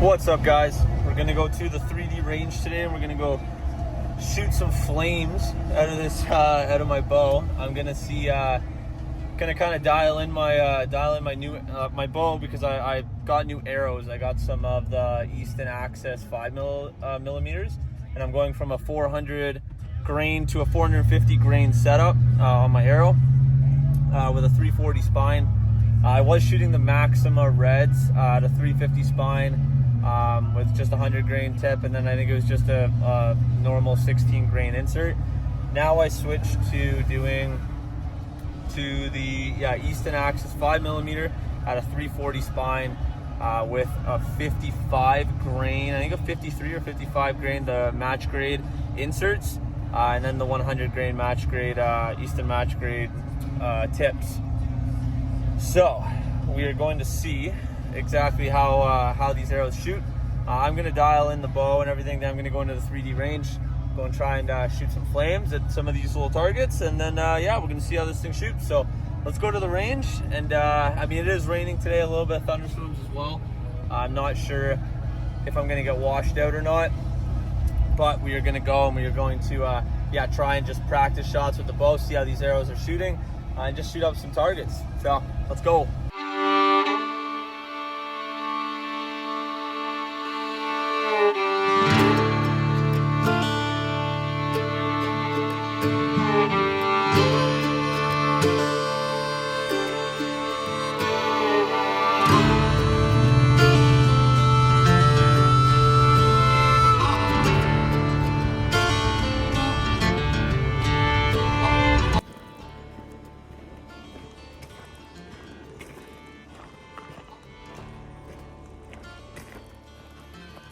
What's up, guys? We're gonna go to the 3D range today, and we're gonna go shoot some flames out of this out of my bow. I'm gonna see gonna kind of dial in my new my bow, because I got new arrows. I got some of the Easton Axis 5 millimeters, and I'm going from a 400 grain to a 450 grain setup on my arrow with a 340 spine. I was shooting the Maxima Reds at a 350 spine with just a 100 grain tip, and then I think it was just a normal 16 grain insert. Now I switched to doing the Easton Axis 5 millimeter at a 340 spine with a 55 grain, I think a 53 or 55 grain, the match grade inserts, and then the 100 grain match grade Easton match grade tips. So we are going to see exactly how these arrows shoot. I'm going to dial in the bow and everything. Then I'm going to go into the 3D range, go and try and shoot some flames at some of these little targets, and then we're going to see how this thing shoots. So let's go to the range. And I mean, it is raining today, a little bit of thunderstorms as well. I'm not sure if I'm going to get washed out or not, but we are going to go, and we are going to try and just practice shots with the bow, see how these arrows are shooting, and just shoot up some targets. So let's go.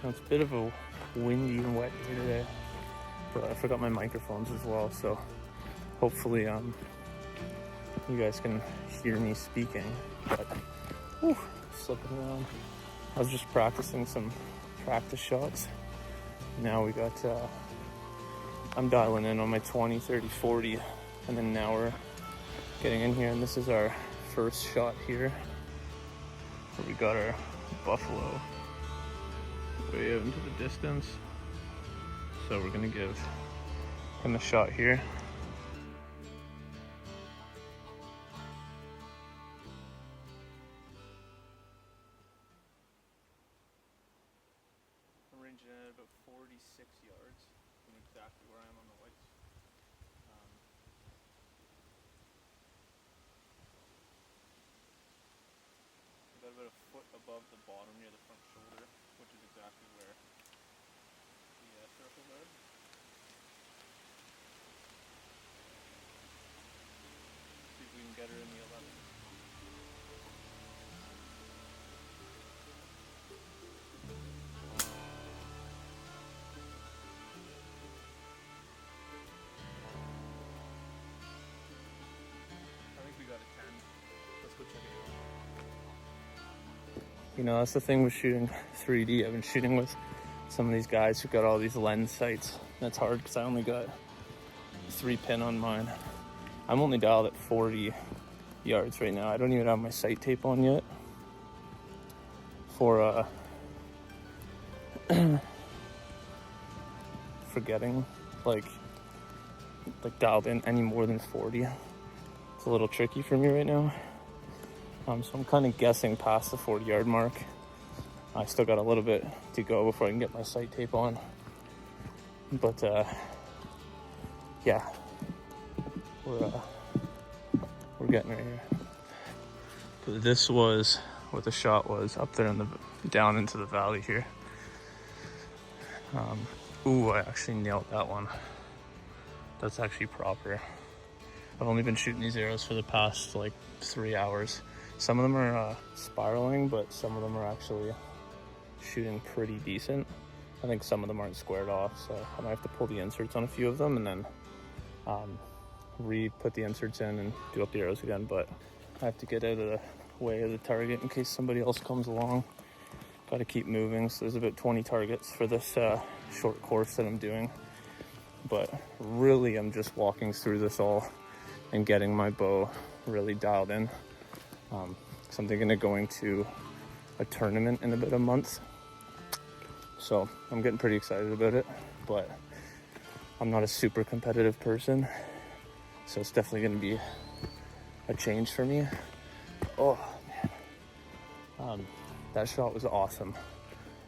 It's a bit of a windy and wet day today, but I forgot my microphones as well, so hopefully you guys can hear me speaking. But slipping around. I was just practicing some practice shots. Now we got I'm dialing in on my 20, 30, 40, and then now we're getting in here, and this is our first shot here, where we got our buffalo way out into the distance. So we're gonna give him a shot here. I'm ranging at about 46 yards from exactly where I am on the whites. I got about a foot above the bottom near the front shoulder, which is exactly where the circles are. See if we can get her in the 11. I think we got a 10. Let's go check it out. You know, that's the thing with shooting 3D. I've been shooting with some of these guys who've got all these lens sights. That's hard because I only got 3 pin on mine. I'm only dialed at 40 yards right now. I don't even have my sight tape on yet for getting like dialed in any more than 40. It's a little tricky for me right now. So I'm kind of guessing past the 40-yard mark. I still got a little bit to go before I can get my sight tape on. But we're getting right here. So this was what the shot was up there down into the valley here. I actually nailed that one. That's actually proper. I've only been shooting these arrows for the past like 3 hours. Some of them are spiraling, but some of them are actually shooting pretty decent. I think some of them aren't squared off, so I might have to pull the inserts on a few of them and then re-put the inserts in and do up the arrows again. But I have to get out of the way of the target in case somebody else comes along. Got to keep moving. So there's about 20 targets for this short course that I'm doing. But really, I'm just walking through this all and getting my bow really dialed in. So I'm thinking of going to a tournament in about a month So I'm getting pretty excited about it, but I'm not a super competitive person, so it's definitely going to be a change for me. Oh man, that shot was awesome.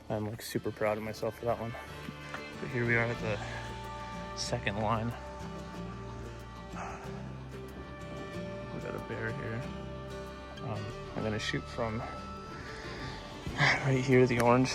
I'm like super proud of myself for that one. But here we are at the second line. We got a bear here. I'm gonna shoot from right here, the orange.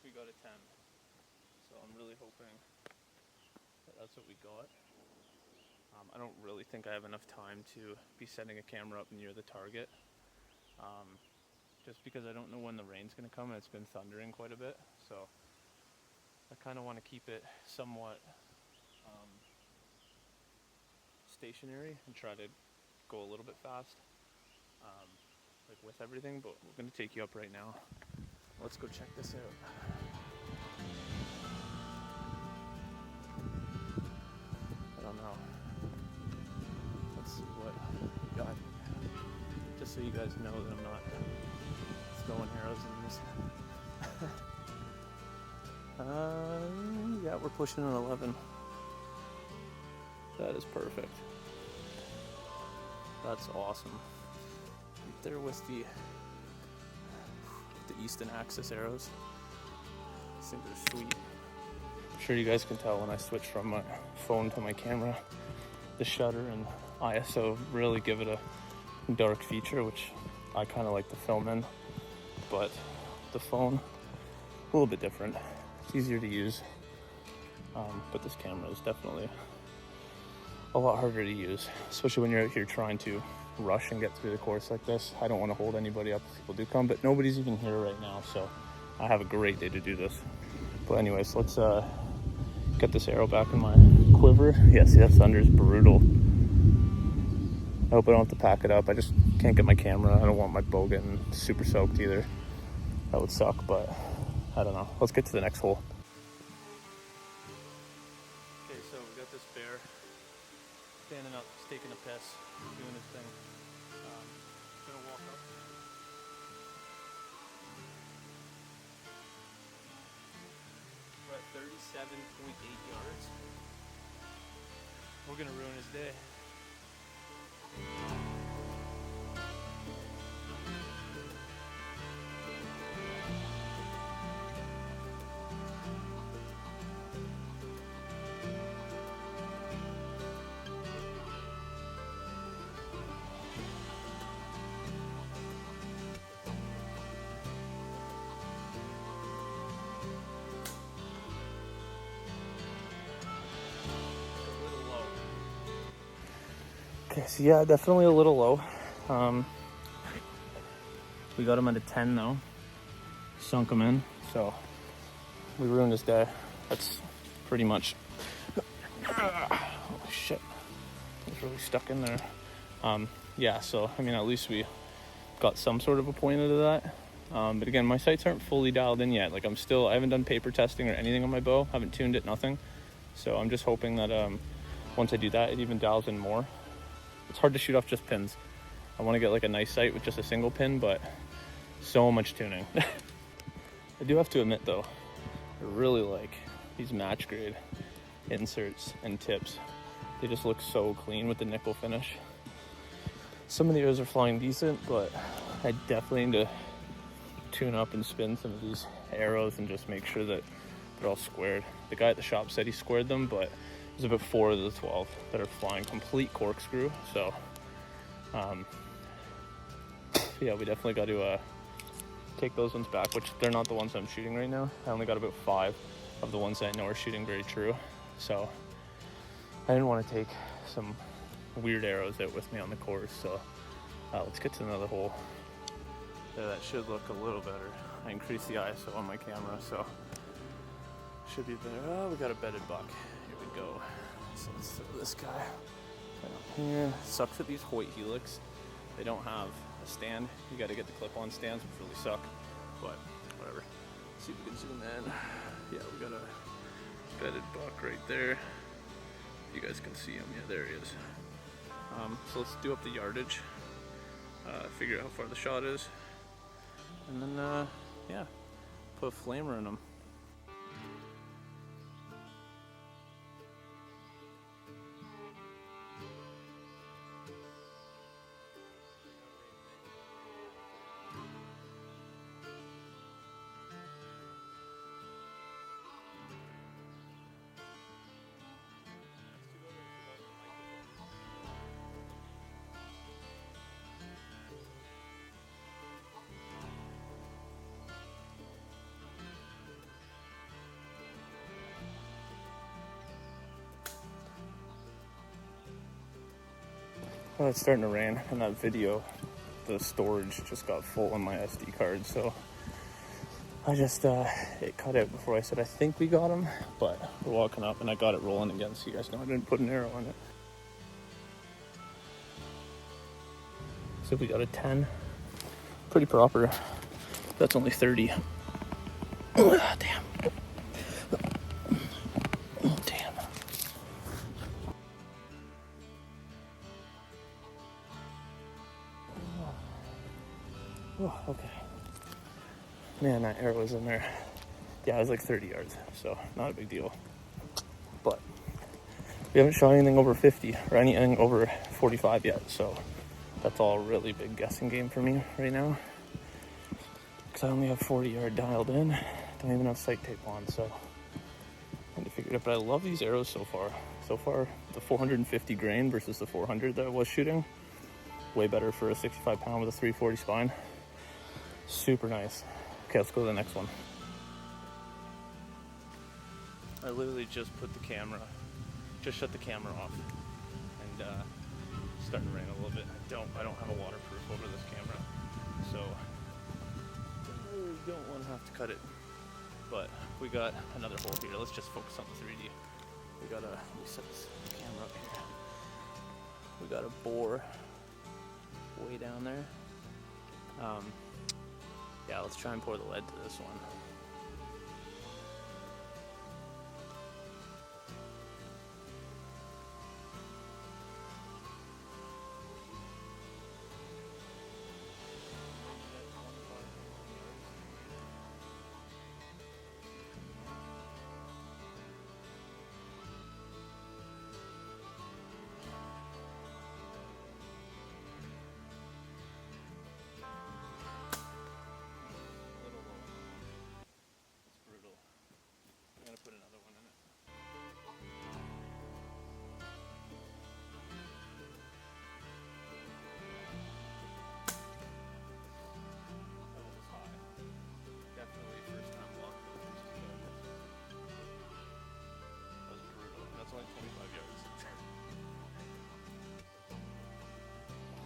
We got a 10, so I'm really hoping that that's what we got. I don't really think I have enough time to be setting a camera up near the target, just because I don't know when the rain's going to come, and it's been thundering quite a bit, so I kind of want to keep it somewhat stationary and try to go a little bit fast, like with everything, but we're going to take you up right now. Let's go check this out. I don't know. Let's see what we got. Just so you guys know that I'm not throwing arrows in this. Yeah, we're pushing an 11. That is perfect. That's awesome. Right there with the Easton Axis arrows. These things are sweet. I'm sure you guys can tell when I switch from my phone to my camera, the shutter and ISO really give it a dark feature, which I kind of like to film in, but the phone, a little bit different. It's easier to use, but this camera is definitely a lot harder to use, especially when you're out here trying to rush and get through the course like this. I don't want to hold anybody up if people do come, but nobody's even here right now, so I have a great day to do this. But anyways, let's get this arrow back in my quiver. Yeah, see, that thunder is brutal. I hope I don't have to pack it up. I just can't get my camera. I don't want my bow getting super soaked either. That would suck, but I don't know. Let's get to the next hole. Okay, so we got this bear standing up, he's taking a piss, doing his thing. Gonna walk up. We're at 37.8 yards. We're gonna ruin his day. Okay, so yeah, definitely a little low. We got him at a 10 though. Sunk him in, so we ruined his day. That's pretty much. Holy shit, it's really stuck in there. Yeah, so I mean, at least we got some sort of a point out of that. But again, my sights aren't fully dialed in yet. Like I haven't done paper testing or anything on my bow. Haven't tuned it, nothing. So I'm just hoping that once I do that, it even dials in more. It's hard to shoot off just pins. I want to get like a nice sight with just a single pin, but so much tuning. I do have to admit though, I really like these match grade inserts and tips. They just look so clean with the nickel finish. Some of the arrows are flying decent, but I definitely need to tune up and spin some of these arrows and just make sure that they're all squared. The guy at the shop said he squared them, but there's about 4 of the 12 that are flying complete corkscrew. So yeah, we definitely got to take those ones back, which they're not the ones I'm shooting right now. I only got about 5 of the ones that I know are shooting very true. So I didn't want to take some weird arrows out with me on the course. So let's get to another hole. Yeah, that should look a little better. I increased the ISO on my camera, so should be better. Oh, we got a bedded buck. Here we go. So let's throw this guy right up here. Sucks at these Hoyt Helix. They don't have a stand. You got to get the clip-on stands, which really suck. But whatever. Let's see if we can zoom in. Yeah, we got a bedded buck right there. You guys can see him. Yeah, there he is. So let's do up the yardage. Figure out how far the shot is. And then, yeah, put a flamer in them. Well, it's starting to rain, and that video, the storage just got full on my SD card, so I just, it cut out before I said I think we got him, but we're walking up and I got it rolling again, so you guys know I didn't put an arrow on it. So we got a 10, pretty proper. That's only 30. Oh, damn. Oh, damn. Oh, okay. Man, that arrow was in there. Yeah, it was like 30 yards, so not a big deal. But we haven't shot anything over 50 or anything over 45 yet, so that's all a really big guessing game for me right now. Because I only have 40 yard dialed in. Don't even have sight tape on, so I need to figure it out. But I love these arrows so far. So far, the 450 grain versus the 400 that I was shooting. Way better for a 65 pound with a 340 spine. Super nice. Okay, let's go to the next one. I literally just put the camera, just shut the camera off, and starting to rain a little bit. I don't have a waterproof over this camera, so I really don't want to have to cut it. But we got another hole here. Let's just focus on the 3D. We got let me set this camera up here. We got a bore way down there. Yeah, let's try and pour the lead to this one.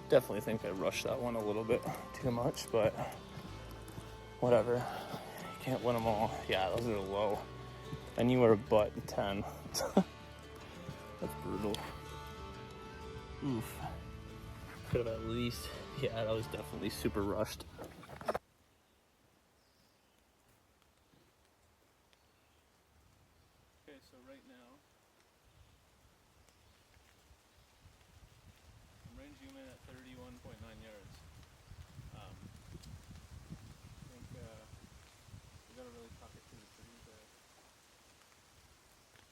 Definitely think I rushed that one a little bit too much, but whatever. Can't win them all. Yeah, those are low. I knew were a butt 10. That's brutal. Oof. Could have at least, yeah, that was definitely super rushed. Okay, so right now, I'm range human at 31.9 yards. I think we gotta really tuck it to the trees there.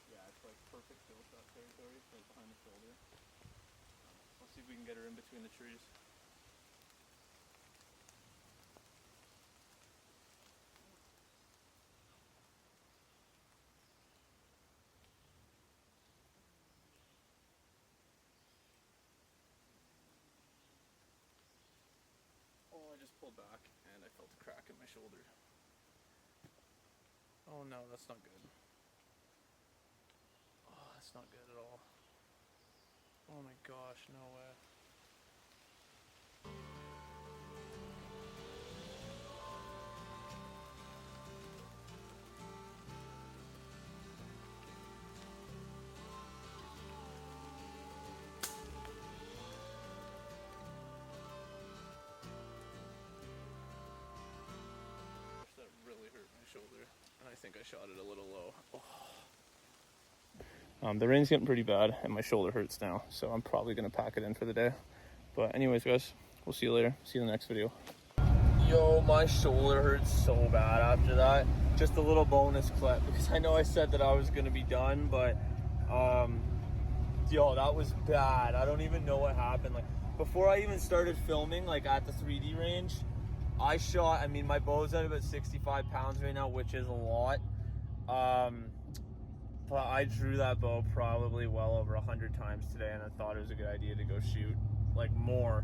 Yeah, it's like perfect kill shot territory, right behind the shoulder. Let's see if we can get her in between the trees. pulled back and I felt a crack in my shoulder. Oh no, that's not good. Oh, that's not good at all. Oh my gosh, no way. That really hurt my shoulder, and I think I shot it a little low. Oh. The rain's getting pretty bad, and my shoulder hurts now, so I'm probably going to pack it in for the day. But anyways, guys, we'll see you later. See you in the next video. Yo, my shoulder hurts so bad after that. Just a little bonus clip, because I know I said that I was going to be done, but, yo, that was bad. I don't even know what happened. Like, before I even started filming, like, at the 3D range, I shot, I mean, my bow's at about 65 pounds right now, which is a lot. But I drew that bow probably well over 100 times today, and I thought it was a good idea to go shoot, like, more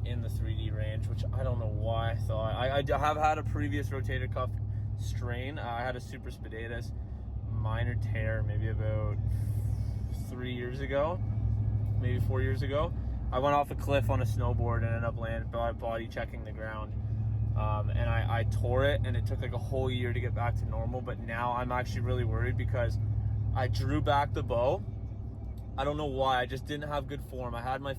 in the 3D range, which I don't know why I thought. I have had a previous rotator cuff strain. I had a super spadatus minor tear maybe about 3 years ago, maybe 4 years ago. I went off a cliff on a snowboard and ended up landing body checking the ground. And I tore it, and it took like a whole year to get back to normal. But now I'm actually really worried because I drew back the bow. I don't know why. I just didn't have good form. I had my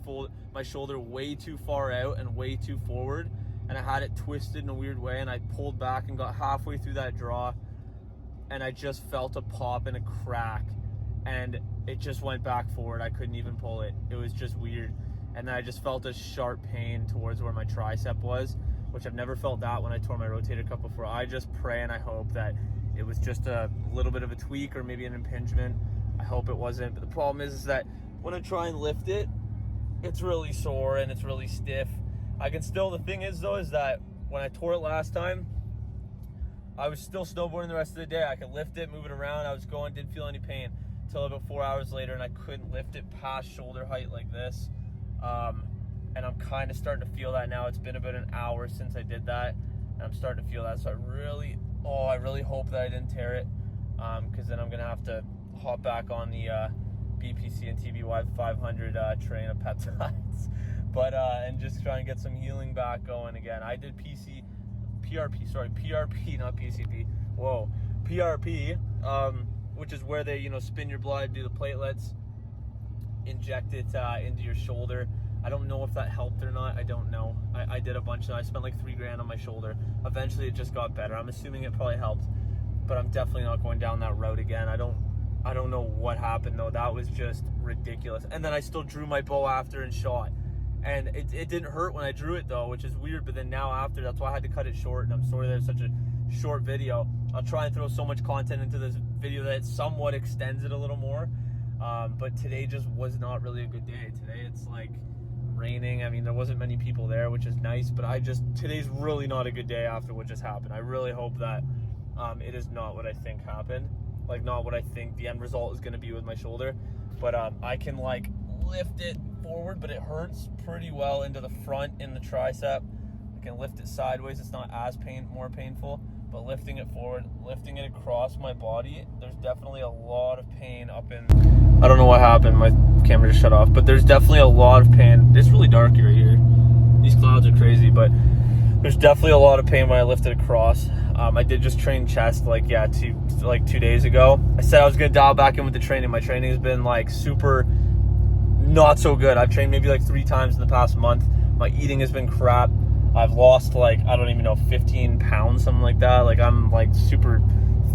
shoulder way too far out and way too forward, and I had it twisted in a weird way, and I pulled back and got halfway through that draw, and I just felt a pop and a crack, and it just went back forward. I couldn't even pull it. It was just weird. And then I just felt a sharp pain towards where my tricep was, which I've never felt that when I tore my rotator cuff before. I just pray and I hope that it was just a little bit of a tweak or maybe an impingement. I hope it wasn't. But the problem is that when I try and lift it, it's really sore and it's really stiff. I can still, the thing is though, is that when I tore it last time, I was still snowboarding the rest of the day. I could lift it, move it around. I was going, didn't feel any pain until about 4 hours later, and I couldn't lift it past shoulder height like this. And I'm kind of starting to feel that now. It's been about an hour since I did that, and I'm starting to feel that. So I really hope that I didn't tear it, because then I'm gonna have to hop back on the BPC and TBY 500 train of peptides, but and just try and get some healing back going again. I did PRP, not PCP. Whoa, PRP, which is where they spin your blood, do the platelets, inject it into your shoulder. I don't know if that helped or not. I don't know. I did a bunch. I spent like $3,000 on my shoulder. Eventually, it just got better. I'm assuming it probably helped, but I'm definitely not going down that route again. I don't know what happened though. That was just ridiculous. And then I still drew my bow after and shot, and it didn't hurt when I drew it though, which is weird. But then now after, that's why I had to cut it short. And I'm sorry that it's such a short video. I'll try and throw so much content into this video that it somewhat extends it a little more. But today just was not really a good day. Today it's like raining. I mean, there wasn't many people there, which is nice, but today's really not a good day after what just happened. I really hope that it is not what I think happened, like not what I think the end result is going to be with my shoulder. But I can like lift it forward, but it hurts pretty well into the front in the tricep. I can lift it sideways. It's not as more painful, but lifting it forward, lifting it across my body, there's definitely a lot of pain up in, I don't know what happened, my camera just shut off, but there's definitely a lot of pain. It's really dark right here. These clouds are crazy, but there's definitely a lot of pain when I lift it across. I did just train chest like 2 days ago. I said I was gonna dial back in with the training. My training has been like super not so good. I've trained maybe like 3 times in the past month. My eating has been crap. I've lost like, I don't even know, 15 pounds, something like that. Like I'm like super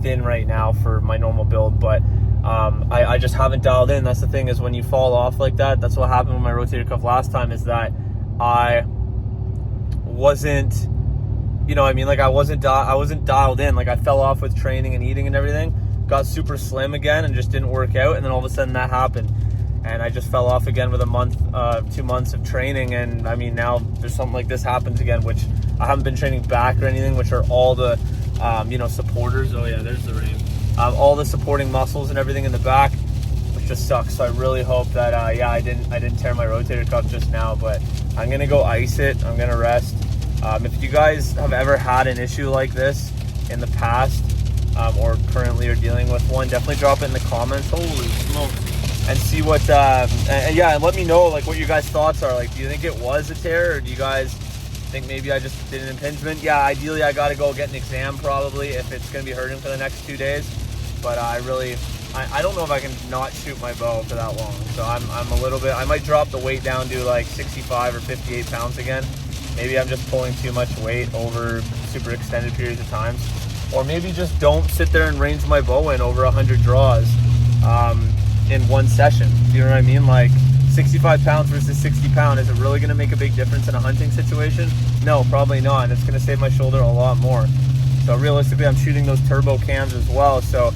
thin right now for my normal build, but I just haven't dialed in. That's the thing, is when you fall off like that, that's what happened with my rotator cuff last time, is that I wasn't, like I wasn't dialed in. Like I fell off with training and eating and everything, got super slim again and just didn't work out. And then all of a sudden that happened. And I just fell off again with 2 months of training. And I mean, now there's something like this happens again, which I haven't been training back or anything, which are all the, supporters. Oh yeah, there's the rain. All the supporting muscles and everything in the back, which just sucks. So I really hope that, I didn't tear my rotator cuff just now, but I'm going to go ice it. I'm going to rest. If you guys have ever had an issue like this in the past, or currently are dealing with one, definitely drop it in the comments. Holy smokes. And see what, and let me know like what your guys' thoughts are. Like, do you think it was a tear, or do you guys think maybe I just did an impingement? Yeah, ideally I gotta go get an exam probably if it's gonna be hurting for the next 2 days. But I don't know if I can not shoot my bow for that long. So I'm a little bit, I might drop the weight down to like 65 or 58 pounds again. Maybe I'm just pulling too much weight over super extended periods of time. Or maybe just don't sit there and range my bow in over 100 draws in one session. Do you know what I mean? Like 65 pounds versus 60 pounds, is it really gonna make a big difference in a hunting situation? No, probably not. And it's gonna save my shoulder a lot more. So realistically, I'm shooting those turbo cams as well. So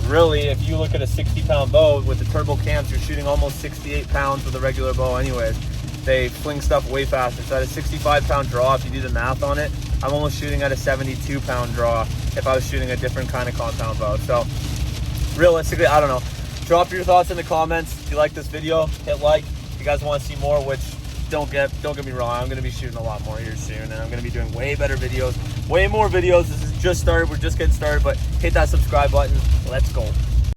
really, if you look at a 60-pound bow with the turbo cams, you're shooting almost 68 pounds with a regular bow anyways. They fling stuff way faster. So at a 65-pound draw, if you do the math on it, I'm almost shooting at a 72-pound draw if I was shooting a different kind of compound bow. So realistically, I don't know. Drop your thoughts in the comments. If you like this video, hit like. If you guys want to see more, which don't get me wrong, I'm going to be shooting a lot more here soon, and I'm going to be doing way better videos, way more videos. This is just started. We're just getting started, but hit that subscribe button. Let's go.